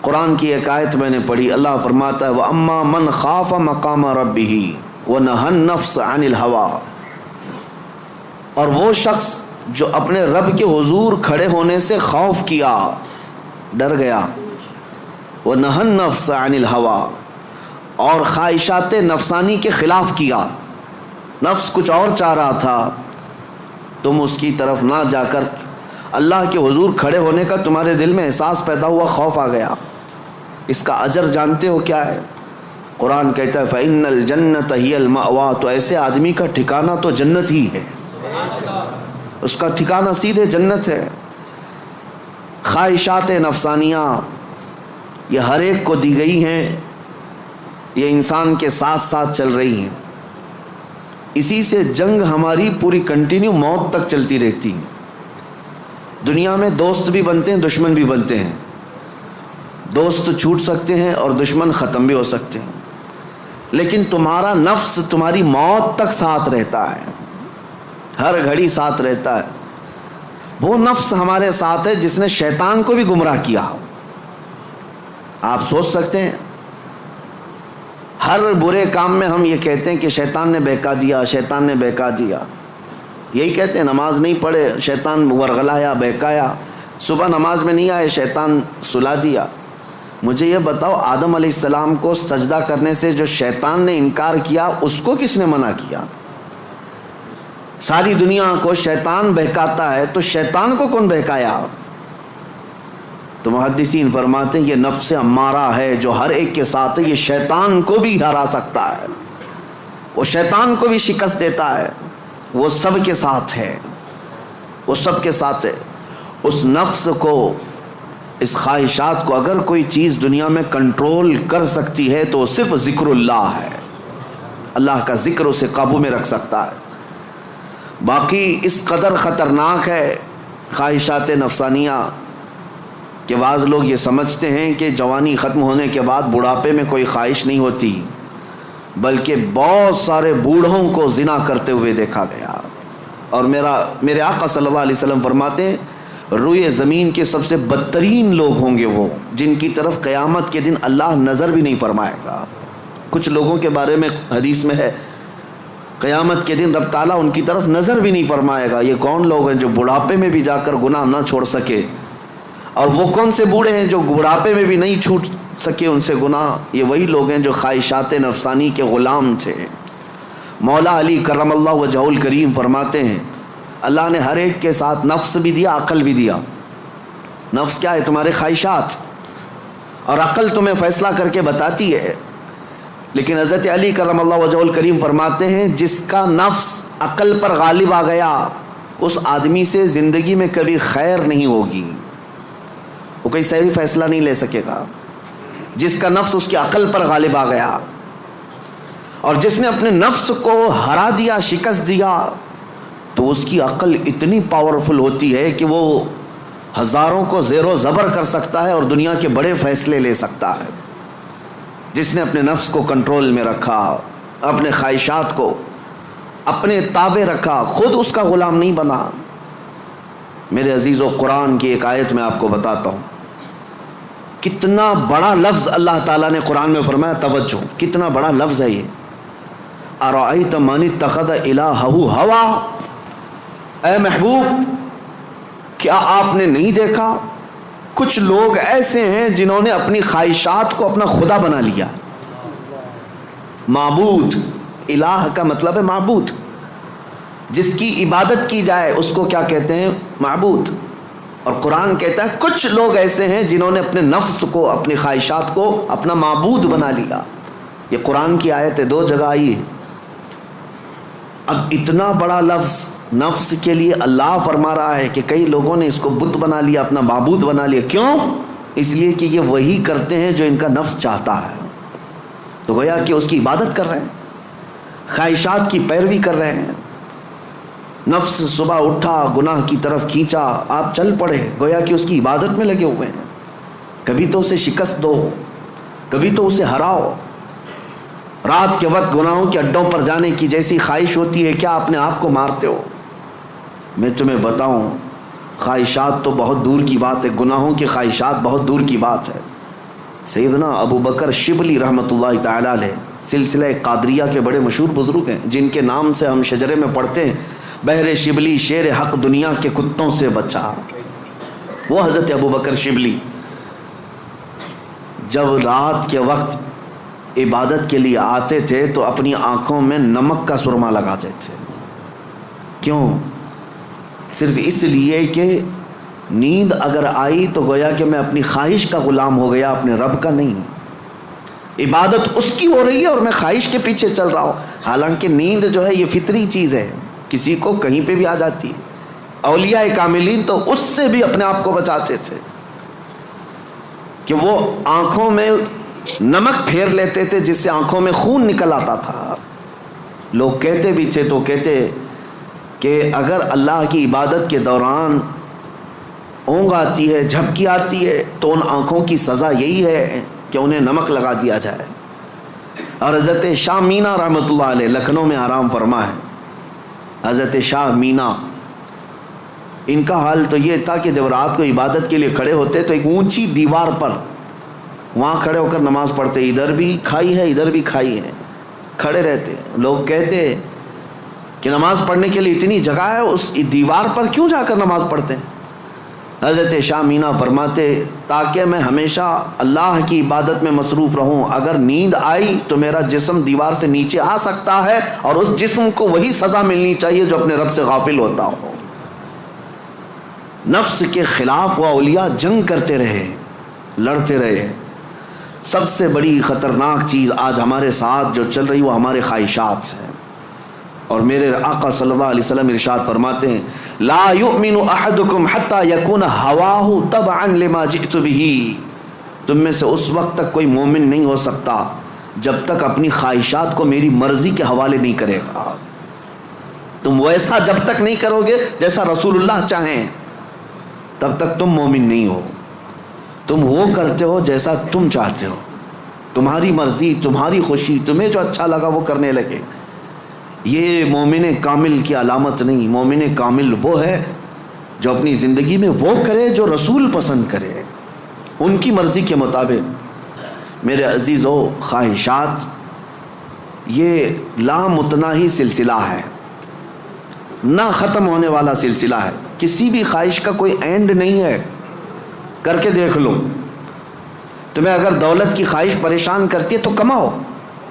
قرآن کی ایک آیت میں نے پڑھی، اللہ فرماتا ہے وَأَمَّا مَنْ خَافَ مَقَامَ رَبِّهِ وَنَهَى النَّفْسَ عَنِ الْهَوَىٰ، اور وہ شخص جو اپنے رب کے حضور کھڑے ہونے سے خوف کیا، ڈر گیا، وَنَهَى النَّفْسَ عَنِ الْهَوَىٰ، اور خواہشات نفسانی کے خلاف کیا، نفس کچھ اور چاہ رہا تھا، تم اس کی طرف نہ جا کر اللہ کے حضور کھڑے ہونے کا تمہارے دل میں احساس پیدا ہوا، خوف آ گیا، اس کا اجر جانتے ہو کیا ہے؟ قرآن کہتا ہے فَإِنَّ الْجَنَّةَ هِيَ الْمَأْوَىٰ، تو ایسے آدمی کا ٹھکانہ تو جنت ہی ہے، اس کا ٹھکانہ سیدھے جنت ہے۔ خواہشات نفسانیہ یہ ہر ایک کو دی گئی ہیں، یہ انسان کے ساتھ ساتھ چل رہی ہیں، اسی سے جنگ ہماری پوری کنٹینیو موت تک چلتی رہتی ہے۔ دنیا میں دوست بھی بنتے ہیں، دشمن بھی بنتے ہیں، دوست چھوٹ سکتے ہیں اور دشمن ختم بھی ہو سکتے ہیں، لیکن تمہارا نفس تمہاری موت تک ساتھ رہتا ہے، ہر گھڑی ساتھ رہتا ہے۔ وہ نفس ہمارے ساتھ ہے جس نے شیطان کو بھی گمراہ کیا۔ آپ سوچ سکتے ہیں ہر برے کام میں ہم یہ کہتے ہیں کہ شیطان نے بہکا دیا، شیطان نے بہکا دیا، یہی کہتے ہیں، نماز نہیں پڑھے شیطان ورغلایا، بہکایا، صبح نماز میں نہیں آئے شیطان سلا دیا۔ مجھے یہ بتاؤ آدم علیہ السلام کو سجدہ کرنے سے جو شیطان نے انکار کیا اس کو کس نے منع کیا؟ ساری دنیا کو شیطان بہکاتا ہے تو شیطان کو کون بہکایا؟ تو محدثین فرماتے ہیں یہ نفس امارہ ہے جو ہر ایک کے ساتھ ہے، یہ شیطان کو بھی ہرا سکتا ہے، وہ شیطان کو بھی شکست دیتا ہے، وہ سب کے ساتھ ہے، وہ سب کے ساتھ ہے۔ اس نفس کو، اس خواہشات کو اگر کوئی چیز دنیا میں کنٹرول کر سکتی ہے تو صرف ذکر اللہ ہے، اللہ کا ذکر اسے قابو میں رکھ سکتا ہے۔ باقی اس قدر خطرناک ہے خواہشات نفسانیہ کہ بعض لوگ یہ سمجھتے ہیں کہ جوانی ختم ہونے کے بعد بڑھاپے میں کوئی خواہش نہیں ہوتی، بلکہ بہت سارے بوڑھوں کو زنا کرتے ہوئے دیکھا گیا۔ اور میرے آقا صلی اللہ علیہ وسلم فرماتے ہیں روئے زمین کے سب سے بدترین لوگ ہوں گے وہ جن کی طرف قیامت کے دن اللہ نظر بھی نہیں فرمائے گا۔ کچھ لوگوں کے بارے میں حدیث میں ہے قیامت کے دن رب تعالیٰ ان کی طرف نظر بھی نہیں فرمائے گا۔ یہ کون لوگ ہیں جو بڑھاپے میں بھی جا کر گناہ نہ چھوڑ سکے؟ اور وہ کون سے بوڑھے ہیں جو بڑھاپے میں بھی نہیں چھوٹ سکے ان سے گناہ؟ یہ وہی لوگ ہیں جو خواہشات نفسانی کے غلام تھے۔ مولا علی کرم اللہ وجہہ الکریم فرماتے ہیں اللہ نے ہر ایک کے ساتھ نفس بھی دیا، عقل بھی دیا۔ نفس کیا ہے؟ تمہارے خواہشات، اور عقل تمہیں فیصلہ کر کے بتاتی ہے۔ لیکن حضرت علی کرم اللہ وجہہ الکریم فرماتے ہیں جس کا نفس عقل پر غالب آ گیا اس آدمی سے زندگی میں کبھی خیر نہیں ہوگی، وہ کوئی صحیح فیصلہ نہیں لے سکے گا۔ جس کا نفس اس کی عقل پر غالب آ گیا، اور جس نے اپنے نفس کو ہرا دیا، شکست دیا، تو اس کی عقل اتنی پاورفل ہوتی ہے کہ وہ ہزاروں کو زیر و زبر کر سکتا ہے اور دنیا کے بڑے فیصلے لے سکتا ہے۔ جس نے اپنے نفس کو کنٹرول میں رکھا، اپنے خواہشات کو اپنے تابع رکھا، خود اس کا غلام نہیں بنا۔ میرے عزیزو، قرآن کی ایک آیت میں آپ کو بتاتا ہوں، کتنا بڑا لفظ اللہ تعالیٰ نے قرآن میں فرمایا، توجہ کتنا بڑا لفظ ہے یہ، ارأیت من اتخذ الہہ ہوا، اے محبوب کیا آپ نے نہیں دیکھا کچھ لوگ ایسے ہیں جنہوں نے اپنی خواہشات کو اپنا خدا بنا لیا۔ معبود، الہ کا مطلب ہے معبود، جس کی عبادت کی جائے اس کو کیا کہتے ہیں؟ معبود۔ اور قرآن کہتا ہے کچھ لوگ ایسے ہیں جنہوں نے اپنے نفس کو، اپنی خواہشات کو اپنا معبود بنا لیا۔ یہ قرآن کی آیت ہے، 2 جگہ آئی ہے۔ اب اتنا بڑا لفظ نفس کے لیے اللہ فرما رہا ہے کہ کئی لوگوں نے اس کو بت بنا لیا، اپنا معبود بنا لیا۔ کیوں؟ اس لیے کہ یہ وہی کرتے ہیں جو ان کا نفس چاہتا ہے، تو گویا کہ اس کی عبادت کر رہے ہیں، خواہشات کی پیروی کر رہے ہیں۔ نفس صبح اٹھا، گناہ کی طرف کھینچا، آپ چل پڑے، گویا کہ اس کی عبادت میں لگے ہوئے ہیں۔ کبھی تو اسے شکست دو، کبھی تو اسے ہراؤ۔ رات کے وقت گناہوں کے اڈوں پر جانے کی جیسی خواہش ہوتی ہے، کیا اپنے آپ کو مارتے ہو؟ میں تمہیں بتاؤں، خواہشات تو بہت دور کی بات ہے، گناہوں کی خواہشات بہت دور کی بات ہے۔ سیدنا ابو بکر شبلی رحمۃ اللہ تعالیٰ علیہ سلسلہ قادریہ کے بڑے مشہور بزرگ ہیں، جن کے نام سے ہم شجرے میں پڑھتے ہیں بہر شبلی شیر حق دنیا کے کتوں سے بچا۔ وہ حضرت ابو بکر شبلی جب رات کے وقت عبادت کے لیے آتے تھے تو اپنی آنکھوں میں نمک کا سرما لگاتے تھے۔ کیوں؟ صرف اس لیے کہ نیند اگر آئی تو گویا کہ میں اپنی خواہش کا غلام ہو گیا، اپنے رب کا نہیں۔ عبادت اس کی ہو رہی ہے اور میں خواہش کے پیچھے چل رہا ہوں، حالانکہ نیند جو ہے یہ فطری چیز ہے، کسی کو کہیں پہ بھی آ جاتی ہے۔ اولیاء کاملین تو اس سے بھی اپنے آپ کو بچاتے تھے کہ وہ آنکھوں میں نمک پھیر لیتے تھے جس سے آنکھوں میں خون نکل آتا تھا۔ لوگ کہتے بھی تھے تو کہتے کہ اگر اللہ کی عبادت کے دوران اونگ آتی ہے، جھپکی آتی ہے، تو ان آنکھوں کی سزا یہی ہے کہ انہیں نمک لگا دیا جائے۔ اور حضرت شاہ مینا رحمۃ اللہ علیہ لکھنؤ میں آرام فرما ہے، حضرت شاہ مینا، ان کا حال تو یہ تھا کہ جب رات کو عبادت کے لیے کھڑے ہوتے تو ایک اونچی دیوار پر وہاں کھڑے ہو کر نماز پڑھتے، ادھر بھی کھائی ہے ادھر بھی کھائی ہے، کھڑے رہتے۔ لوگ کہتے کہ نماز پڑھنے کے لیے اتنی جگہ ہے، اس دیوار پر کیوں جا کر نماز پڑھتے ہیں؟ حضرت شاہ مینا فرماتے تاکہ میں ہمیشہ اللہ کی عبادت میں مصروف رہوں، اگر نیند آئی تو میرا جسم دیوار سے نیچے آ سکتا ہے اور اس جسم کو وہی سزا ملنی چاہیے جو اپنے رب سے غافل ہوتا ہو۔ نفس کے خلاف وہ اولیاء جنگ کرتے رہے، لڑتے رہے۔ سب سے بڑی خطرناک چیز آج ہمارے ساتھ جو چل رہی وہ ہمارے خواہشات ہیں، اور میرے آقا صلی اللہ علیہ وسلم ارشاد فرماتے ہیں لا یؤمن احدکم حتی یکون ہواہ تبعا لما جئت بہ، تم میں سے اس وقت تک کوئی مومن نہیں ہو سکتا جب تک اپنی خواہشات کو میری مرضی کے حوالے نہیں کرے گا۔ تم ویسا جب تک نہیں کرو گے جیسا رسول اللہ چاہیں تب تک تم مومن نہیں ہو۔ تم وہ کرتے ہو جیسا تم چاہتے ہو، تمہاری مرضی، تمہاری خوشی، تمہیں جو اچھا لگا وہ کرنے لگے۔ یہ مومن کامل کی علامت نہیں۔ مومن کامل وہ ہے جو اپنی زندگی میں وہ کرے جو رسول پسند کرے، ان کی مرضی کے مطابق۔ میرے عزیزو، خواہشات یہ لامتناہی سلسلہ ہے، نہ ختم ہونے والا سلسلہ ہے۔ کسی بھی خواہش کا کوئی اینڈ نہیں ہے۔ کر کے دیکھ لو، تمہیں اگر دولت کی خواہش پریشان کرتی ہے تو کماؤ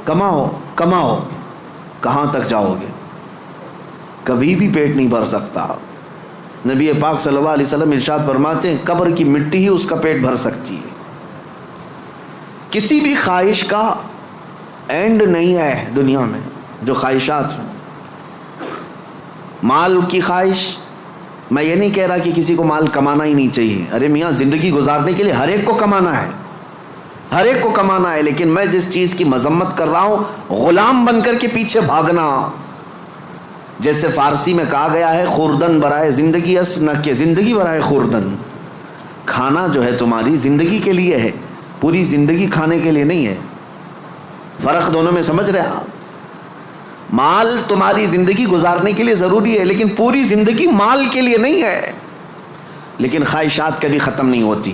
کماؤ کماؤ، کہاں تک جاؤ گے؟ کبھی بھی پیٹ نہیں بھر سکتا۔ نبی پاک صلی اللہ علیہ وسلم ارشاد فرماتے ہیں قبر کی مٹی ہی اس کا پیٹ بھر سکتی ہے۔ کسی بھی خواہش کا اینڈ نہیں ہے دنیا میں۔ جو خواہشات ہیں، مال کی خواہش، میں یہ نہیں کہہ رہا کہ کسی کو مال کمانا ہی نہیں چاہیے، ارے میاں زندگی گزارنے کے لیے ہر ایک کو کمانا ہے، ہر ایک کو کمانا ہے، لیکن میں جس چیز کی مذمت کر رہا ہوں غلام بن کر کے پیچھے بھاگنا۔ جیسے فارسی میں کہا گیا ہے خوردن برائے زندگی اس نہ کہ زندگی برائے خوردن۔ کھانا جو ہے تمہاری زندگی کے لیے ہے، پوری زندگی کھانے کے لیے نہیں ہے۔ فرق دونوں میں سمجھ رہے آپ؟ مال تمہاری زندگی گزارنے کے لیے ضروری ہے لیکن پوری زندگی مال کے لیے نہیں ہے۔ لیکن خواہشات کبھی ختم نہیں ہوتی۔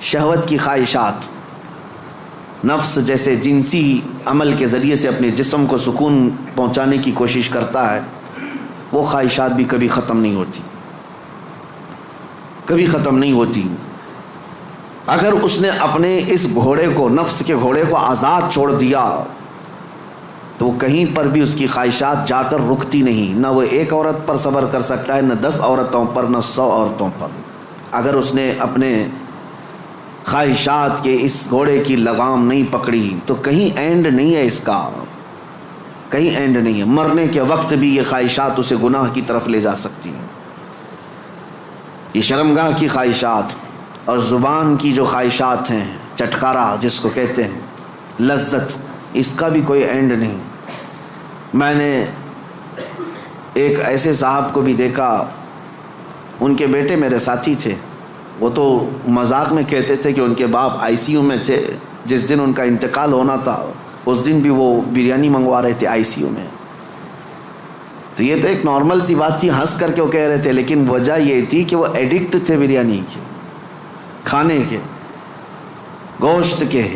شہوت کی خواہشات، نفس جیسے جنسی عمل کے ذریعے سے اپنے جسم کو سکون پہنچانے کی کوشش کرتا ہے، وہ خواہشات بھی کبھی ختم نہیں ہوتی، کبھی ختم نہیں ہوتی۔ اگر اس نے اپنے اس گھوڑے کو، نفس کے گھوڑے کو آزاد چھوڑ دیا تو وہ کہیں پر بھی اس کی خواہشات جا کر رکتی نہیں۔ نہ وہ ایک عورت پر صبر کر سکتا ہے، نہ 10 عورتوں پر، نہ 100 عورتوں پر۔ اگر اس نے اپنے خواہشات کے اس گھوڑے کی لگام نہیں پکڑی تو کہیں اینڈ نہیں ہے اس کا، کہیں اینڈ نہیں ہے۔ مرنے کے وقت بھی یہ خواہشات اسے گناہ کی طرف لے جا سکتی ہیں۔ یہ شرمگاہ کی خواہشات اور زبان کی جو خواہشات ہیں، چٹکارا جس کو کہتے ہیں، لذت، اس کا بھی کوئی اینڈ نہیں۔ میں نے ایک ایسے صاحب کو بھی دیکھا، ان کے بیٹے میرے ساتھی تھے، وہ تو مذاق میں کہتے تھے کہ ان کے باپ ICU میں تھے، جس دن ان کا انتقال ہونا تھا اس دن بھی وہ بریانی منگوا رہے تھے ICU میں۔ تو یہ تو ایک نارمل سی بات تھی، ہنس کر کے وہ کہہ رہے تھے، لیکن وجہ یہ تھی کہ وہ ایڈکٹ تھے بریانی کی۔ کھانے کے، گوشت کے،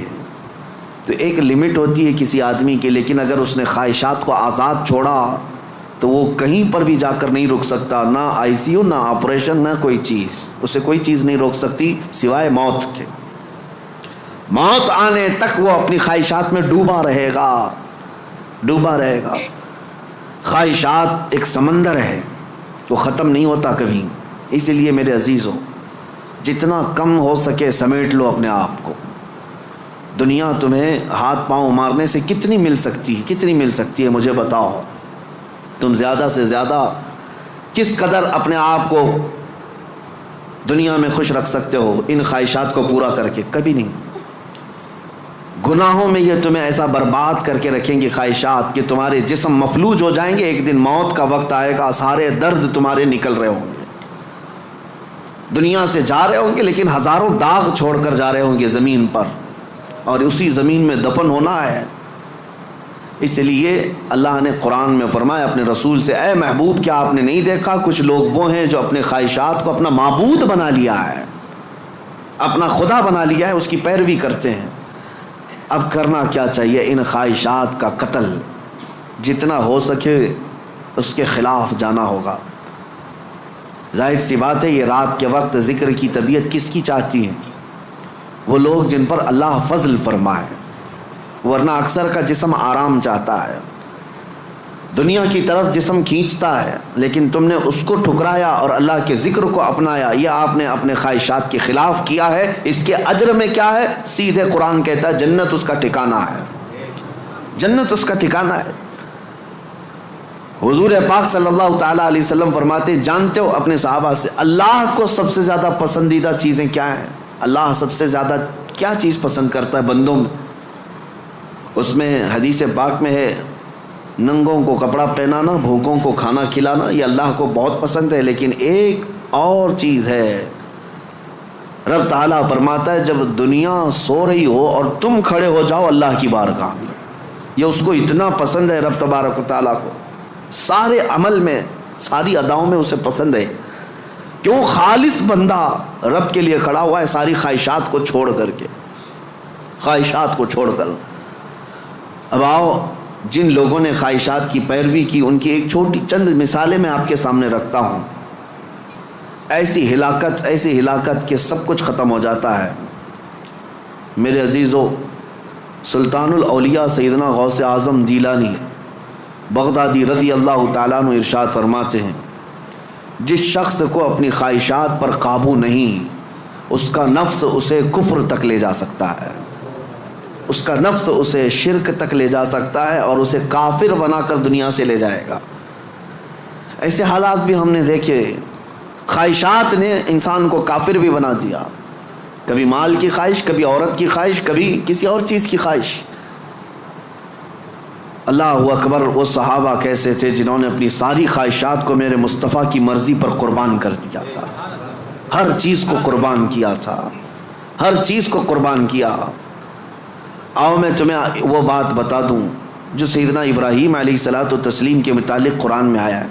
تو ایک لمٹ ہوتی ہے کسی آدمی کی، لیکن اگر اس نے خواہشات کو آزاد چھوڑا تو وہ کہیں پر بھی جا کر نہیں رک سکتا، نہ آئی سی یو، نہ آپریشن، نہ کوئی چیز، اسے کوئی چیز نہیں روک سکتی سوائے موت کے۔ موت آنے تک وہ اپنی خواہشات میں ڈوبا رہے گا، ڈوبا رہے گا۔ خواہشات ایک سمندر ہے، وہ ختم نہیں ہوتا کبھی۔ اسی لیے میرے عزیزو، جتنا کم ہو سکے سمیٹ لو اپنے آپ کو۔ دنیا تمہیں ہاتھ پاؤں مارنے سے کتنی مل سکتی ہے، کتنی مل سکتی ہے مجھے بتاؤ۔ تم زیادہ سے زیادہ کس قدر اپنے آپ کو دنیا میں خوش رکھ سکتے ہو ان خواہشات کو پورا کر کے؟ کبھی نہیں۔ گناہوں میں یہ تمہیں ایسا برباد کر کے رکھیں گے خواہشات کہ تمہارے جسم مفلوج ہو جائیں گے، ایک دن موت کا وقت آئے گا، سارے درد تمہارے نکل رہے ہوں گے، دنیا سے جا رہے ہوں گے لیکن ہزاروں داغ چھوڑ کر جا رہے ہوں گے زمین پر، اور اسی زمین میں دفن ہونا ہے۔ اس لیے اللہ نے قرآن میں فرمایا اپنے رسول سے، اے محبوب کیا آپ نے نہیں دیکھا کچھ لوگ وہ ہیں جو اپنے خواہشات کو اپنا معبود بنا لیا ہے، اپنا خدا بنا لیا ہے، اس کی پیروی کرتے ہیں۔ اب کرنا کیا چاہیے؟ ان خواہشات کا قتل جتنا ہو سکے اس کے خلاف جانا ہوگا۔ ظاہر سی بات ہے، یہ رات کے وقت ذکر کی طبیعت کس کی چاہتی ہے؟ وہ لوگ جن پر اللہ فضل فرمائے، ورنہ اکثر کا جسم آرام چاہتا ہے، دنیا کی طرف جسم کھینچتا ہے، لیکن تم نے اس کو ٹھکرایا اور اللہ کے ذکر کو اپنایا، یہ آپ نے اپنے خواہشات کے خلاف کیا ہے۔ اس کے اجر میں کیا ہے؟ سیدھے قرآن کہتا ہے جنت اس کا ٹھکانہ ہے، جنت اس کا ٹھکانہ ہے۔ حضور پاک صلی اللہ تعالیٰ علیہ وسلم فرماتے، جانتے ہو اپنے صحابہ سے اللہ کو سب سے زیادہ پسندیدہ چیزیں کیا ہیں؟ اللہ سب سے زیادہ کیا چیز پسند کرتا ہے بندوں میں؟ اس میں حدیث پاک میں ہے ننگوں کو کپڑا پہنانا، بھوکوں کو کھانا کھلانا، یہ اللہ کو بہت پسند ہے۔ لیکن ایک اور چیز ہے، رب تعالیٰ فرماتا ہے جب دنیا سو رہی ہو اور تم کھڑے ہو جاؤ اللہ کی بارگاہ میں، یہ اس کو اتنا پسند ہے رب تبارک و تعالیٰ کو، سارے عمل میں، ساری اداؤں میں اسے پسند ہے۔ کیوں؟ خالص بندہ رب کے لیے کھڑا ہوا ہے، ساری خواہشات کو چھوڑ کر کے، خواہشات کو چھوڑ کر۔ اب آؤ، جن لوگوں نے خواہشات کی پیروی کی ان کی ایک چھوٹی چند مثالیں میں آپ کے سامنے رکھتا ہوں۔ ایسی ہلاکت کہ سب کچھ ختم ہو جاتا ہے۔ میرے عزیزو، سلطان الاولیاء سیدنا غوث اعظم جیلانی بغدادی رضی اللہ تعالیٰ عنہ ارشاد فرماتے ہیں، جس شخص کو اپنی خواہشات پر قابو نہیں، اس کا نفس اسے کفر تک لے جا سکتا ہے، اس کا نفس اسے شرک تک لے جا سکتا ہے اور اسے کافر بنا کر دنیا سے لے جائے گا۔ ایسے حالات بھی ہم نے دیکھے، خواہشات نے انسان کو کافر بھی بنا دیا، کبھی مال کی خواہش، کبھی عورت کی خواہش، کبھی کسی اور چیز کی خواہش۔ اللہ اکبر، وہ صحابہ کیسے تھے جنہوں نے اپنی ساری خواہشات کو میرے مصطفیٰ کی مرضی پر قربان کر دیا تھا، ہر چیز کو قربان کیا تھا، ہر چیز کو قربان کیا۔ آؤ میں تمہیں وہ بات بتا دوں جو سیدنا ابراہیم علیہ الصلوۃ والتسلیم کے متعلق قرآن میں آیا ہے۔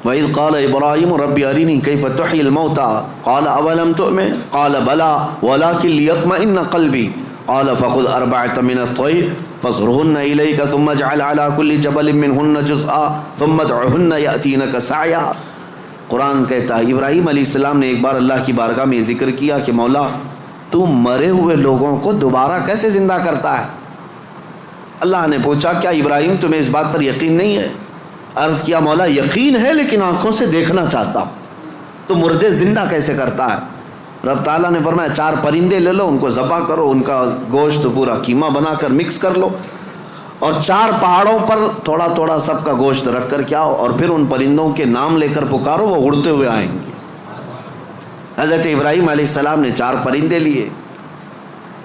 وَإِذْ قَالَ إِبْرَاهِيمُ رَبِّ أَرِنِي كَيْفَ تُحْيِي الْمَوْتَى قَالَ أَوَلَمْ تُؤْمِنْ قَالَ بَلَىٰ وَلَٰكِنْ لِيَطْمَئِنَّ قَلْبِي قَالَ فَخُذْ أَرْبَعَةً مِّنَ الطَّيْرِ فَاصْرُهُنَّ إِلَيْكَ ثُمَّ اجْعَلْ عَلَىٰ كُلِّ جَبَلٍ مِّنْهُنَّ جُزْءًا ثُمَّ ادْعُهُنَّ يَأْتِينَكَ سَعْيًا۔ قرآن کہتا ہے ابراہیم علیہ السلام نے ایک بار اللہ کی بارگاہ میں ذکر کیا کہ مولا تو مرے ہوئے لوگوں کو دوبارہ کیسے زندہ کرتا ہے؟ اللہ نے پوچھا کیا ابراہیم تمہیں اس بات پر یقین نہیں ہے؟ عرض کیا مولا یقین ہے لیکن آنکھوں سے دیکھنا چاہتا ہوں، تو مردے زندہ کیسے کرتا ہے؟ رب تعالیٰ نے فرمایا 4 پرندے لے لو، ان کو ذبح کرو، ان کا گوشت پورا قیمہ بنا کر مکس کر لو، اور 4 پہاڑوں پر تھوڑا تھوڑا سب کا گوشت رکھ کر کے آؤ، اور پھر ان پرندوں کے نام لے کر پکارو، وہ اڑتے ہوئے آئیں گے۔ حضرت ابراہیم علیہ السلام نے 4 پرندے لیے،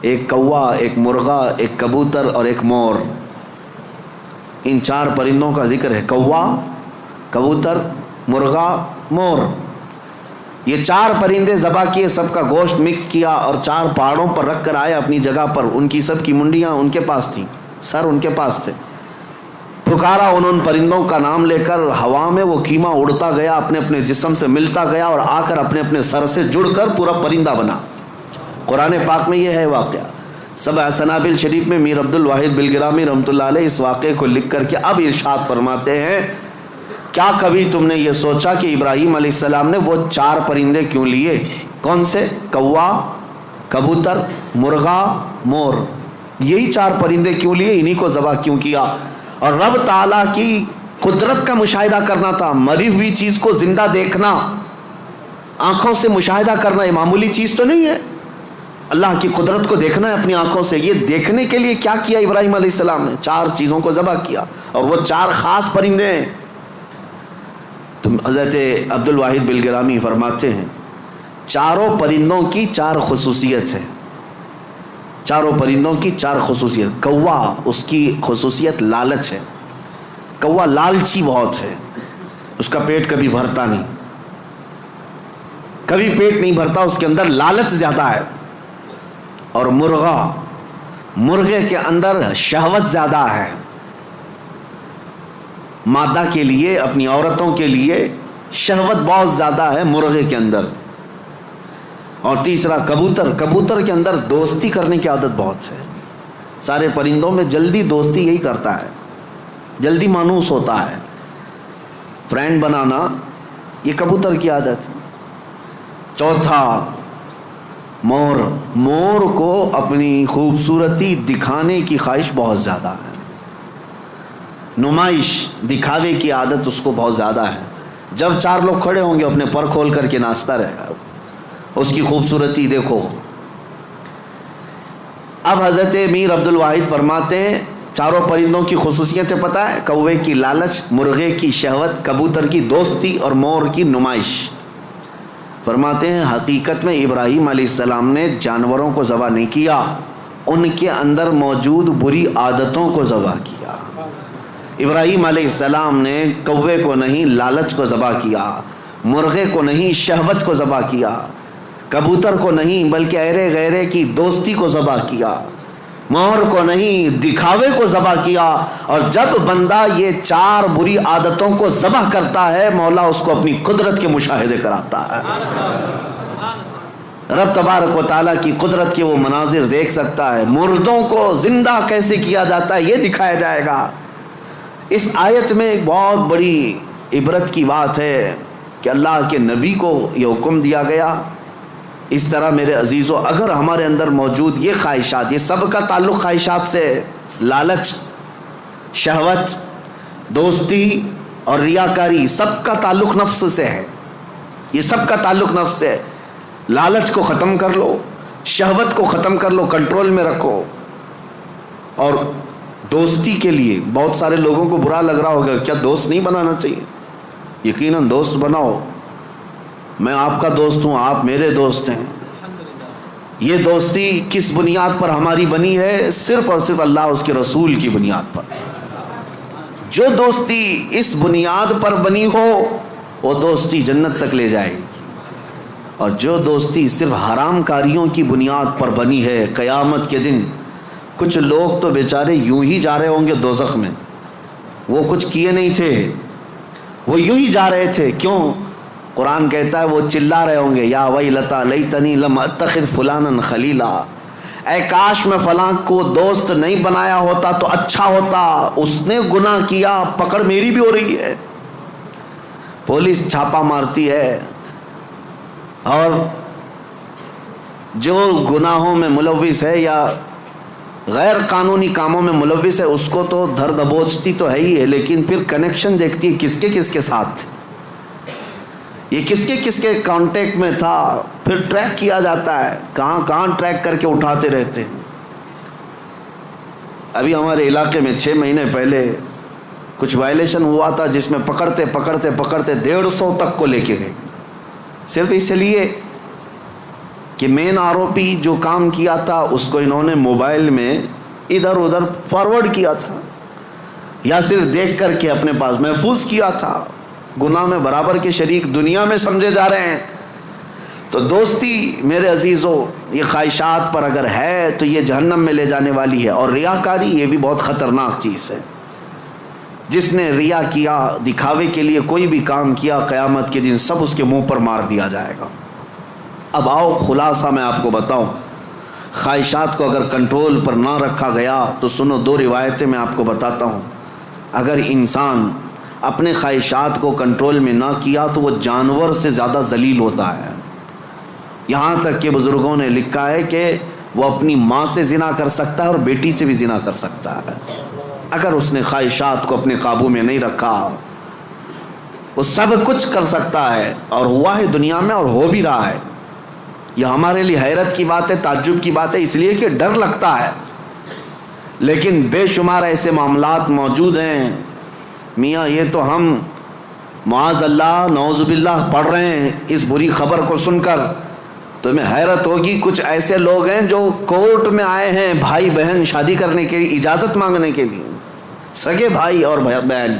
ایک کوا، ایک مرغا، ایک کبوتر اور ایک مور۔ ان 4 پرندوں کا ذکر ہے، کوا، کبوتر، مرغا، مور۔ یہ 4 پرندے ذبح کیے، سب کا گوشت مکس کیا اور 4 پہاڑوں پر رکھ کر آئے اپنی جگہ پر۔ ان کی سب کی منڈیاں ان کے پاس تھیں، سر ان کے پاس تھے۔ پکارا انہوں نے پرندوں کا نام لے کر، ہوا میں وہ قیمہ اڑتا گیا، اپنے اپنے جسم سے ملتا گیا اور آ کر اپنے اپنے سر سے جڑ کر پورا پرندہ بنا۔ قرآن پاک میں یہ ہے واقعہ. سبع سنابل شریف میں میر عبد الواحد بلگرامی رحمۃ اللہ علیہ اس واقعے کو لکھ کر کے اب ارشاد فرماتے ہیں کیا کبھی تم نے یہ سوچا کہ ابراہیم علیہ السلام نے وہ 4 پرندے کیوں لیے؟ کون سے؟ کوا، کبوتر، مرغا، مور. یہی 4 پرندے کیوں لیے؟ انہی کو ذبح کیوں کیا؟ اور رب تعالیٰ کی قدرت کا مشاہدہ کرنا تھا. مری ہوئی چیز کو زندہ دیکھنا، آنکھوں سے مشاہدہ کرنا یہ معمولی چیز تو نہیں ہے. اللہ کی قدرت کو دیکھنا ہے اپنی آنکھوں سے. یہ دیکھنے کے لیے کیا کیا ابراہیم علیہ السلام نے؟ 4 چیزوں کو ذبح کیا، اور وہ 4 خاص پرندے ہیں. تو حضرت عبد الواحد بلگرامی فرماتے ہیں چاروں پرندوں کی 4 خصوصیت ہے. چاروں پرندوں کی 4 خصوصیت. کوا، اس کی خصوصیت لالچ ہے. کوا لالچی بہت ہے، اس کا پیٹ کبھی بھرتا نہیں، کبھی پیٹ نہیں بھرتا، اس کے اندر لالچ زیادہ ہے. اور مرغا، مرغے کے اندر شہوت زیادہ ہے، مادہ کے لیے، اپنی عورتوں کے لیے شہوت بہت زیادہ ہے مرغے کے اندر. اور تیسرا کبوتر، کبوتر کے اندر دوستی کرنے کی عادت بہت ہے. سارے پرندوں میں جلدی دوستی یہی کرتا ہے، جلدی مانوس ہوتا ہے، فرینڈ بنانا یہ کبوتر کی عادت ہے. چوتھا مور، مور کو اپنی خوبصورتی دکھانے کی خواہش بہت زیادہ ہے. نمائش، دکھاوے کی عادت اس کو بہت زیادہ ہے. جب 4 لوگ کھڑے ہوں گے اپنے پر کھول کر کے ناچتا رہے گا، اس کی خوبصورتی دیکھو. اب حضرت میر عبد الواحد فرماتے ہیں 4 پرندوں کی خصوصیتیں پتہ ہے؟ کوے کی لالچ، مرغے کی شہوت، کبوتر کی دوستی اور مور کی نمائش. فرماتے ہیں حقیقت میں ابراہیم علیہ السلام نے جانوروں کو ذبح نہیں کیا، ان کے اندر موجود بری عادتوں کو ذبح کیا. ابراہیم علیہ السلام نے کوے کو نہیں لالچ کو ذبح کیا، مرغے کو نہیں شہوت کو ذبح کیا، کبوتر کو نہیں بلکہ ایرے غیرے کی دوستی کو ذبح کیا، مور کو نہیں دکھاوے کو ذبح کیا. اور جب بندہ یہ 4 بری عادتوں کو ذبح کرتا ہے مولا اس کو اپنی قدرت کے مشاہدے کراتا ہے. رب تبارک و تعالیٰ کی قدرت کے وہ مناظر دیکھ سکتا ہے. مردوں کو زندہ کیسے کیا جاتا ہے یہ دکھایا جائے گا. اس آیت میں ایک بہت بڑی عبرت کی بات ہے کہ اللہ کے نبی کو یہ حکم دیا گیا. اس طرح میرے عزیزو اگر ہمارے اندر موجود یہ خواہشات، یہ سب کا تعلق خواہشات سے، لالچ، شہوت، دوستی اور ریاکاری، سب کا تعلق نفس سے ہے. یہ سب کا تعلق نفس سے ہے. لالچ کو ختم کر لو، شہوت کو ختم کر لو، کنٹرول میں رکھو. اور دوستی کے لیے بہت سارے لوگوں کو برا لگ رہا ہوگا کیا دوست نہیں بنانا چاہیے؟ یقیناً دوست بناؤ. میں آپ کا دوست ہوں، آپ میرے دوست ہیں. یہ دوستی کس بنیاد پر ہماری بنی ہے؟ صرف اور صرف اللہ اس کے رسول کی بنیاد پر. جو دوستی اس بنیاد پر بنی ہو وہ دوستی جنت تک لے جائے گی. اور جو دوستی صرف حرام کاریوں کی بنیاد پر بنی ہے، قیامت کے دن کچھ لوگ تو بیچارے یوں ہی جا رہے ہوں گے دوزخ میں. وہ کچھ کیے نہیں تھے، وہ یوں ہی جا رہے تھے. کیوں؟ قرآن کہتا ہے وہ چلا رہے ہوں گے یا ویلتا لیتنی لم اتخذ فلانا خلیلا، اے کاش میں فلاں کو دوست نہیں بنایا ہوتا تو اچھا ہوتا، اس نے گناہ کیا، پکڑ میری بھی ہو رہی ہے، پولیس چھاپا مارتی ہے. اور جو گناہوں میں ملوث ہے یا غیر قانونی کاموں میں ملوث ہے اس کو تو دھر دبوچتی تو ہے ہی ہے، لیکن پھر کنیکشن دیکھتی ہے کس کے ساتھ، یہ کس کے کانٹیکٹ میں تھا. پھر ٹریک کیا جاتا ہے، کہاں ٹریک کر کے اٹھاتے رہتے ہیں. ابھی ہمارے علاقے میں 6 مہینے پہلے کچھ وائلیشن ہوا تھا جس میں پکڑتے 150 تک کو لے کے گئے، صرف اس لیے کہ مین آروپی جو کام کیا تھا اس کو انہوں نے موبائل میں ادھر ادھر فارورڈ کیا تھا یا صرف دیکھ کر کے اپنے پاس محفوظ کیا تھا. گناہ میں برابر کے شریک دنیا میں سمجھے جا رہے ہیں. تو دوستی میرے عزیزو یہ خواہشات پر اگر ہے تو یہ جہنم میں لے جانے والی ہے. اور ریاکاری یہ بھی بہت خطرناک چیز ہے. جس نے ریا کیا، دکھاوے کے لیے کوئی بھی کام کیا، قیامت کے دن سب اس کے منہ پر مار دیا جائے گا. اب آؤ خلاصہ میں آپ کو بتاؤں. خواہشات کو اگر کنٹرول پر نہ رکھا گیا تو سنو، دو روایتیں میں آپ کو بتاتا ہوں. اگر انسان اپنے خواہشات کو کنٹرول میں نہ کیا تو وہ جانور سے زیادہ ذلیل ہوتا ہے. یہاں تک کہ بزرگوں نے لکھا ہے کہ وہ اپنی ماں سے زنا کر سکتا ہے اور بیٹی سے بھی زنا کر سکتا ہے اگر اس نے خواہشات کو اپنے قابو میں نہیں رکھا. وہ سب کچھ کر سکتا ہے اور ہوا ہے دنیا میں اور ہو بھی رہا ہے. یہ ہمارے لیے حیرت کی بات ہے، تعجب کی بات ہے، اس لیے کہ ڈر لگتا ہے. لیکن بے شمار ایسے معاملات موجود ہیں میاں، یہ تو ہم معاذ اللہ نعوذ باللہ پڑھ رہے ہیں اس بری خبر کو سن کر تمہیں حیرت ہوگی. کچھ ایسے لوگ ہیں جو کورٹ میں آئے ہیں بھائی بہن شادی کرنے کے لیے، اجازت مانگنے کے لیے، سگے بھائی اور بہن.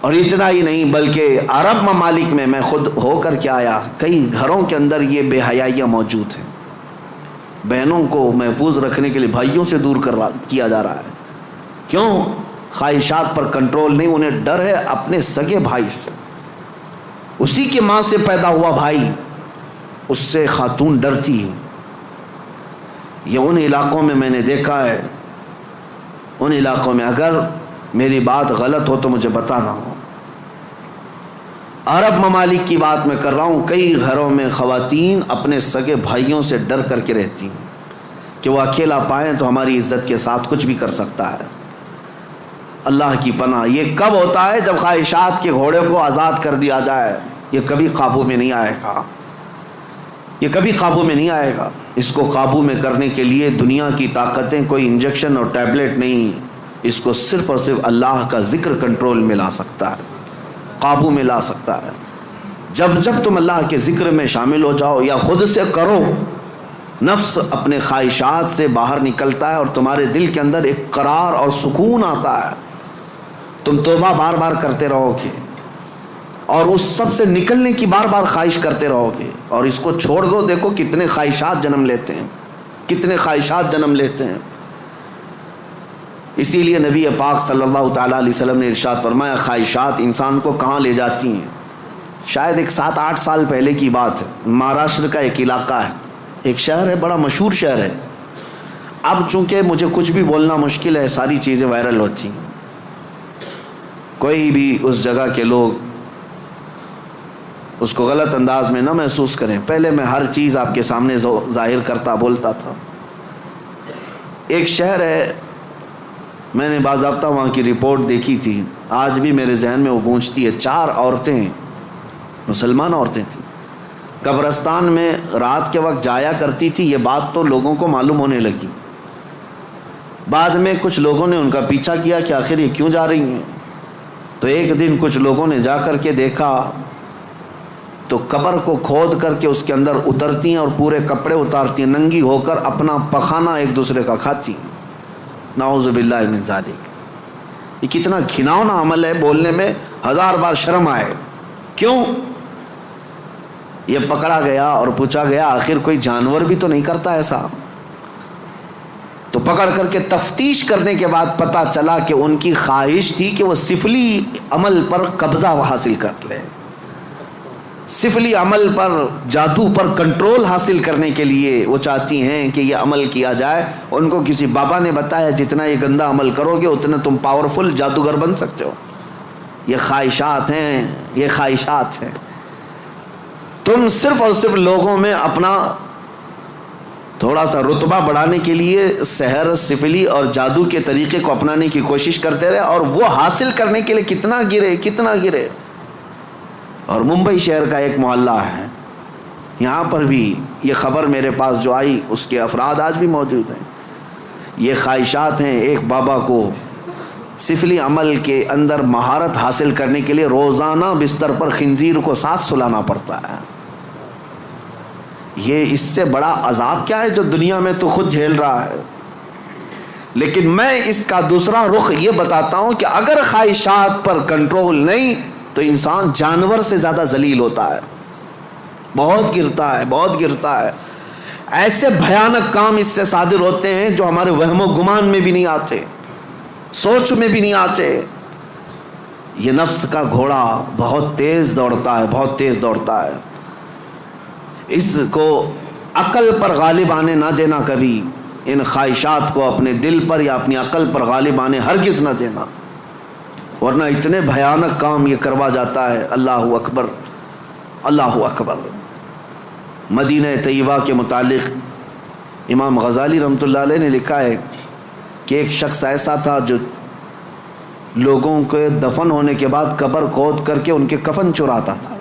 اور اتنا ہی نہیں بلکہ عرب ممالک میں خود ہو کر کے آیا، کئی گھروں کے اندر یہ بے حیائیاں موجود ہیں. بہنوں کو محفوظ رکھنے کے لیے بھائیوں سے دور کیا جا رہا ہے. کیوں؟ خواہشات پر کنٹرول نہیں، انہیں ڈر ہے اپنے سگے بھائی سے. اسی کی ماں سے پیدا ہوا بھائی، اس سے خاتون ڈرتی ہے. یہ ان علاقوں میں نے دیکھا ہے، ان علاقوں میں، اگر میری بات غلط ہو تو مجھے بتانا ہو. عرب ممالک کی بات میں کر رہا ہوں. کئی گھروں میں خواتین اپنے سگے بھائیوں سے ڈر کر کے رہتی ہیں کہ وہ اکیلا پائیں تو ہماری عزت کے ساتھ کچھ بھی کر سکتا ہے. اللہ کی پناہ. یہ کب ہوتا ہے؟ جب خواہشات کے گھوڑے کو آزاد کر دیا جائے. یہ کبھی قابو میں نہیں آئے گا، یہ کبھی قابو میں نہیں آئے گا. اس کو قابو میں کرنے کے لیے دنیا کی طاقتیں، کوئی انجیکشن اور ٹیبلٹ نہیں، اس کو صرف اور صرف اللہ کا ذکر کنٹرول میں لا سکتا ہے، قابو میں لا سکتا ہے. جب تم اللہ کے ذکر میں شامل ہو جاؤ یا خود سے کرو، نفس اپنے خواہشات سے باہر نکلتا ہے اور تمہارے دل کے اندر ایک قرار اور سکون آتا ہے. تم توبہ بار بار کرتے رہو گے اور اس سب سے نکلنے کی بار بار خواہش کرتے رہو گے. اور اس کو چھوڑ دو، دیکھو کتنے خواہشات جنم لیتے ہیں، کتنے خواہشات جنم لیتے ہیں. اسی لیے نبی پاک صلی اللہ تعالیٰ علیہ وسلم نے ارشاد فرمایا، خواہشات انسان کو کہاں لے جاتی ہیں. شاید ایک 7-8 سال پہلے کی بات ہے. مہاراشٹر کا ایک علاقہ ہے، ایک شہر ہے، بڑا مشہور شہر ہے. اب چونکہ مجھے کچھ بھی بولنا مشکل ہے، ساری چیزیں وائرل ہوتی ہیں. کوئی بھی اس جگہ کے لوگ اس کو غلط انداز میں نہ محسوس کریں. پہلے میں ہر چیز آپ کے سامنے ظاہر کرتا بولتا تھا. ایک شہر ہے، میں نے باضابطہ وہاں کی رپورٹ دیکھی تھی، آج بھی میرے ذہن میں وہ گونجتی ہے. 4 عورتیں، مسلمان عورتیں تھیں، قبرستان میں رات کے وقت جایا کرتی تھی. یہ بات تو لوگوں کو معلوم ہونے لگی. بعد میں کچھ لوگوں نے ان کا پیچھا کیا کہ آخر یہ کیوں جا رہی ہیں. تو ایک دن کچھ لوگوں نے جا کر کے دیکھا تو قبر کو کھود کر کے اس کے اندر اترتی ہیں اور پورے کپڑے اتارتی ہیں، ننگی ہو کر اپنا پخانہ ایک دوسرے کا کھاتی ہیں. نعوذ باللہ من ذالک. یہ کتنا گھناؤنا عمل ہے، بولنے میں 1000 بار شرم آئے. کیوں؟ یہ پکڑا گیا اور پوچھا گیا آخر کوئی جانور بھی تو نہیں کرتا ایسا. تو پکڑ کر کے تفتیش کرنے کے بعد پتہ چلا کہ ان کی خواہش تھی کہ وہ سفلی عمل پر قبضہ حاصل کر لے. سفلی عمل پر، جادو پر کنٹرول حاصل کرنے کے لیے وہ چاہتی ہیں کہ یہ عمل کیا جائے. ان کو کسی بابا نے بتایا جتنا یہ گندا عمل کرو گے اتنا تم پاورفل جادوگر بن سکتے ہو. یہ خواہشات ہیں، یہ خواہشات ہیں. تم صرف اور صرف لوگوں میں اپنا تھوڑا سا رتبہ بڑھانے کے لیے سحر، سفلی اور جادو کے طریقے کو اپنانے کی کوشش کرتے رہے اور وہ حاصل کرنے کے لیے کتنا گرے. اور ممبئی شہر کا ایک محلہ ہے، یہاں پر بھی یہ خبر میرے پاس جو آئی اس کے افراد آج بھی موجود ہیں. یہ خواہشات ہیں. ایک بابا کو سفلی عمل کے اندر مہارت حاصل کرنے کے لیے روزانہ بستر پر خنزیر کو ساتھ سلانا پڑتا ہے. یہ اس سے بڑا عذاب کیا ہے جو دنیا میں تو خود جھیل رہا ہے. لیکن میں اس کا دوسرا رخ یہ بتاتا ہوں کہ اگر خواہشات پر کنٹرول نہیں تو انسان جانور سے زیادہ ذلیل ہوتا ہے، بہت گرتا ہے. ایسے بھیانک کام اس سے صادر ہوتے ہیں جو ہمارے وہم و گمان میں بھی نہیں آتے، سوچ میں بھی نہیں آتے. یہ نفس کا گھوڑا بہت تیز دوڑتا ہے. اس کو عقل پر غالب آنے نہ دینا کبھی، ان خواہشات کو اپنے دل پر یا اپنی عقل پر غالب آنے ہرگز نہ دینا، ورنہ اتنے بھیانک کام یہ کروا جاتا ہے۔ اللہ اکبر، اللہ اکبر۔ مدینہ طیبہ کے متعلق امام غزالی رحمۃ اللہ علیہ نے لکھا ہے کہ ایک شخص ایسا تھا جو لوگوں کے دفن ہونے کے بعد قبر کھود کر کے ان کے کفن چراتا تھا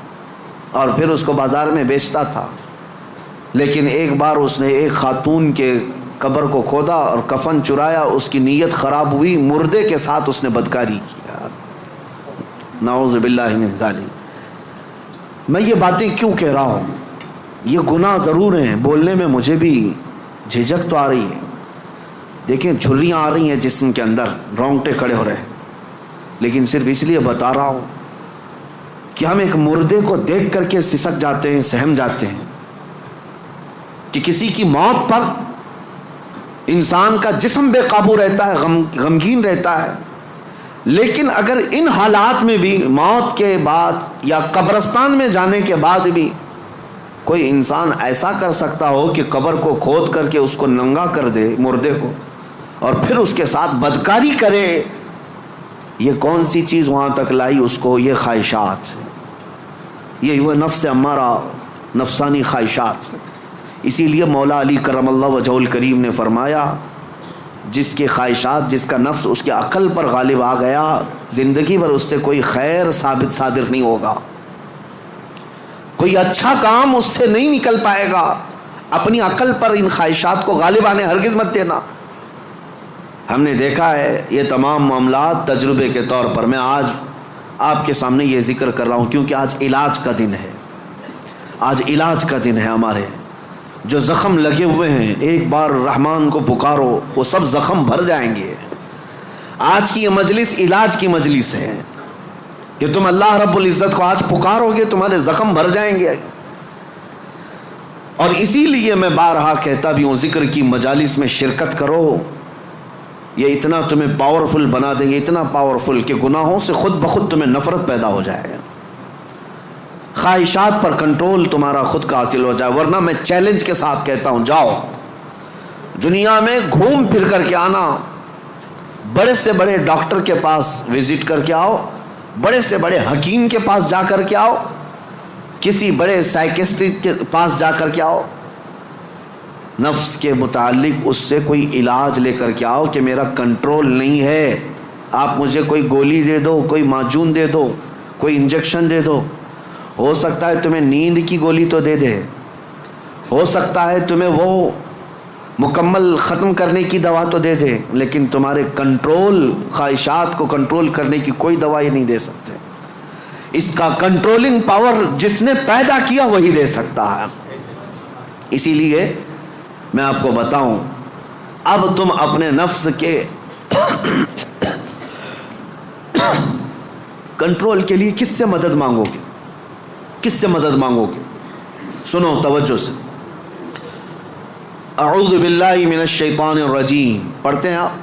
اور پھر اس کو بازار میں بیچتا تھا، لیکن ایک بار اس نے ایک خاتون کے قبر کو کھودا اور کفن چرایا، اس کی نیت خراب ہوئی، مردے کے ساتھ اس نے بدکاری کیا، نعوذ باللہ من ذالک۔ میں یہ باتیں کیوں کہہ رہا ہوں؟ یہ گناہ ضرور ہیں، بولنے میں مجھے بھی جھجک تو آ رہی ہے، دیکھیں جھریاں آ رہی ہیں جسم کے اندر، رونگٹے کھڑے ہو رہے ہیں، لیکن صرف اس لیے بتا رہا ہوں کہ ہم ایک مردے کو دیکھ کر کے سسک جاتے ہیں، سہم جاتے ہیں کہ کسی کی موت پر انسان کا جسم بے قابو رہتا ہے، غمگین رہتا ہے، لیکن اگر ان حالات میں بھی موت کے بعد یا قبرستان میں جانے کے بعد بھی کوئی انسان ایسا کر سکتا ہو کہ قبر کو کھود کر کے اس کو ننگا کر دے مردے کو اور پھر اس کے ساتھ بدکاری کرے، یہ کون سی چیز وہاں تک لائی اس کو؟ یہ خواہشات، یہ وہ نفس امارہ، نفسانی خواہشات۔ اسی لیے مولا علی کرم اللہ وجہہ الکریم نے فرمایا جس کے خواہشات، جس کا نفس اس کے عقل پر غالب آ گیا، زندگی بھر اس سے کوئی خیر ثابت صادر نہیں ہوگا، کوئی اچھا کام اس سے نہیں نکل پائے گا۔ اپنی عقل پر ان خواہشات کو غالب آنے ہرگز مت دینا۔ ہم نے دیکھا ہے یہ تمام معاملات تجربے کے طور پر، میں آج آپ کے سامنے یہ ذکر کر رہا ہوں کیونکہ آج علاج کا دن ہے، آج علاج کا دن ہے۔ ہمارے جو زخم لگے ہوئے ہیں، ایک بار رحمان کو پکارو، وہ سب زخم بھر جائیں گے۔ آج کی یہ مجلس علاج کی مجلس ہے کہ تم اللہ رب العزت کو آج پکارو گے، تمہارے زخم بھر جائیں گے۔ اور اسی لیے میں بارہا کہتا بھی ہوں، ذکر کی مجالس میں شرکت کرو، یہ اتنا تمہیں پاورفل بنا دیں گے، اتنا پاورفل کہ گناہوں سے خود بخود تمہیں نفرت پیدا ہو جائے، خواہشات پر کنٹرول تمہارا خود کا حاصل ہو جائے۔ ورنہ میں چیلنج کے ساتھ کہتا ہوں، جاؤ دنیا میں گھوم پھر کر کے آنا، بڑے سے بڑے ڈاکٹر کے پاس وزٹ کر کے آؤ، بڑے سے بڑے حکیم کے پاس جا کر کے آؤ، کسی بڑے سائیکسٹرسٹ کے پاس جا کر کے آؤ، نفس کے متعلق اس سے کوئی علاج لے کر کے آؤ کہ میرا کنٹرول نہیں ہے، آپ مجھے کوئی گولی دے دو، کوئی معجون دے دو، کوئی انجیکشن دے دو، ہو سکتا ہے تمہیں نیند کی گولی تو دے دے، ہو سکتا ہے تمہیں وہ مکمل ختم کرنے کی دوا تو دے دے، لیکن تمہارے کنٹرول، خواہشات کو کنٹرول کرنے کی کوئی دوائی نہیں دے سکتے۔ اس کا کنٹرولنگ پاور جس نے پیدا کیا وہی دے سکتا ہے۔ اسی لیے میں آپ کو بتاؤں، اب تم اپنے نفس کے کنٹرول کے لیے کس سے مدد مانگو گے؟ کس سے مدد مانگو گے؟ سنو توجہ سے، اعوذ باللہ من الشیطان الرجیم پڑھتے ہیں آپ،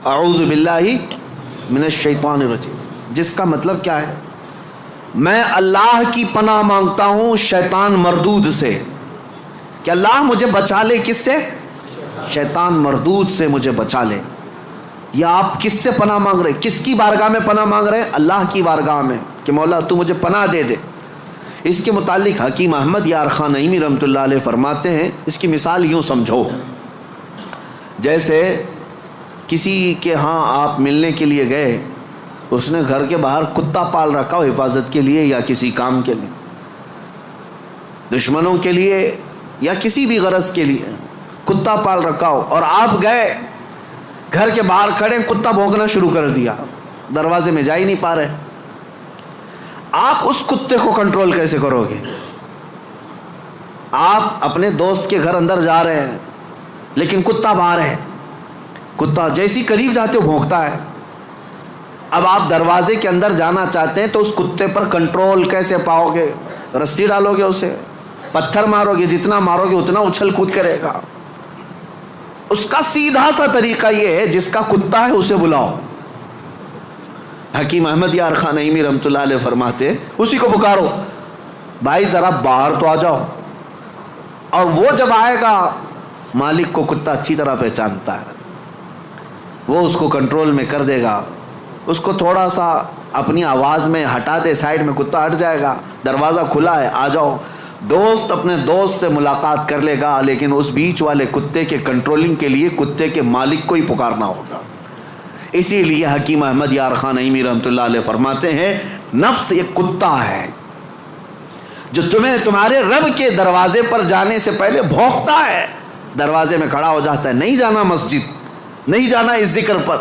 اعوذ باللہ من الشیطان الرجیم، جس کا مطلب کیا ہے؟ میں اللہ کی پناہ مانگتا ہوں شیطان مردود سے، کہ اللہ مجھے بچا لے، کس سے؟ شیطان مردود سے مجھے بچا لے۔ یا آپ کس سے پناہ مانگ رہے؟ کس کی بارگاہ میں پناہ مانگ رہے ہیں؟ اللہ کی بارگاہ میں، کہ مولا تو مجھے پناہ دے دے۔ اس کے متعلق حکیم احمد یار خان نعیمی رحمۃ اللہ علیہ فرماتے ہیں، اس کی مثال یوں سمجھو، جیسے کسی کے ہاں آپ ملنے کے لیے گئے، اس نے گھر کے باہر کتا پال رکھا ہو حفاظت کے لیے یا کسی کام کے لیے، دشمنوں کے لیے یا کسی بھی غرض کے لیے کتا پال رکھا ہو، اور آپ گئے گھر کے باہر کھڑے، کتا بھونکنا شروع کر دیا، دروازے میں جا ہی نہیں پا رہے، آپ اس کتے کو کنٹرول کیسے کرو گے؟ آپ اپنے دوست کے گھر اندر جا رہے ہیں لیکن کتا باہر ہے، کتا جیسی قریب جاتے ہو بھونکتا ہے، اب آپ دروازے کے اندر جانا چاہتے ہیں تو اس کتے پر کنٹرول کیسے پاؤ گے؟ رسی ڈالو گے اسے، پتھر مارو گے، جتنا مارو گے اتنا اچھل کود کرے گا۔ اس کا سیدھا سا طریقہ یہ ہے، جس کا کتا ہے اسے بلاؤ۔ حکیم احمد یار خان نعیمی رحمۃ اللہ علیہ فرماتے، اسی کو پکارو، بھائی ذرا باہر تو آ جاؤ، اور وہ جب آئے گا مالک کو کتا اچھی طرح پہچانتا ہے، وہ اس کو کنٹرول میں کر دے گا، اس کو تھوڑا سا اپنی آواز میں ہٹا دے سائڈ میں، کتا ہٹ جائے گا، دروازہ کھلا ہے آ جاؤ، دوست اپنے دوست سے ملاقات کر لے گا، لیکن اس بیچ والے کتے کے کنٹرولنگ کے لیے کتے کے مالک کو ہی پکارنا ہوگا۔ اسی لیے حکیم احمد یار خان نعیمی رحمۃ اللہ علیہ فرماتے ہیں نفس ایک کتا ہے جو تمہیں تمہارے رب کے دروازے پر جانے سے پہلے بھونکتا ہے، دروازے میں کھڑا ہو جاتا ہے، نہیں جانا مسجد، نہیں جانا اس ذکر پر،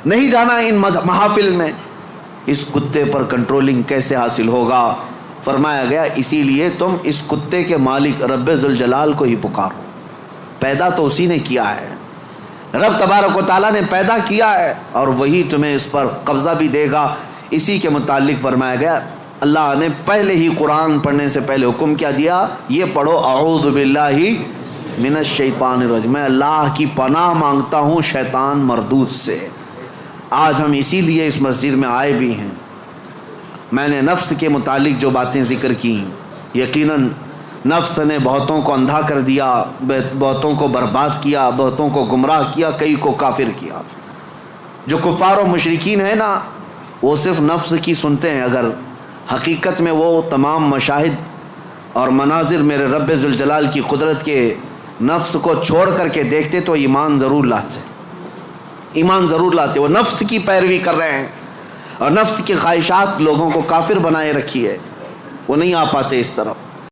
نہیں جانا ان محافل میں۔ اس کتے پر کنٹرولنگ کیسے حاصل ہوگا؟ فرمایا گیا اسی لیے تم اس کتے کے مالک رب ذوالجلال کو ہی پکارو، پیدا تو اسی نے کیا ہے، رب تبارک و تعالیٰ نے پیدا کیا ہے، اور وہی تمہیں اس پر قبضہ بھی دے گا۔ اسی کے متعلق فرمایا گیا اللہ نے پہلے ہی قرآن پڑھنے سے پہلے حکم کیا دیا، یہ پڑھو اعوذ باللہ من الشیطان الرجیم، میں اللہ کی پناہ مانگتا ہوں شیطان مردود سے۔ آج ہم اسی لیے اس مسجد میں آئے بھی ہیں۔ میں نے نفس کے متعلق جو باتیں ذکر کی، یقیناً نفس نے بہتوں کو اندھا کر دیا، بہتوں کو برباد کیا، بہتوں کو گمراہ کیا، کئی کو کافر کیا۔ جو کفار و مشرکین ہیں نا، وہ صرف نفس کی سنتے ہیں، اگر حقیقت میں وہ تمام مشاہد اور مناظر میرے رب ذوالجلال کی قدرت کے نفس کو چھوڑ کر کے دیکھتے تو ایمان ضرور لاتے، ایمان ضرور لاتے۔ وہ نفس کی پیروی کر رہے ہیں اور نفس کی خواہشات لوگوں کو کافر بنائے رکھی ہے، وہ نہیں آ پاتے اس طرف۔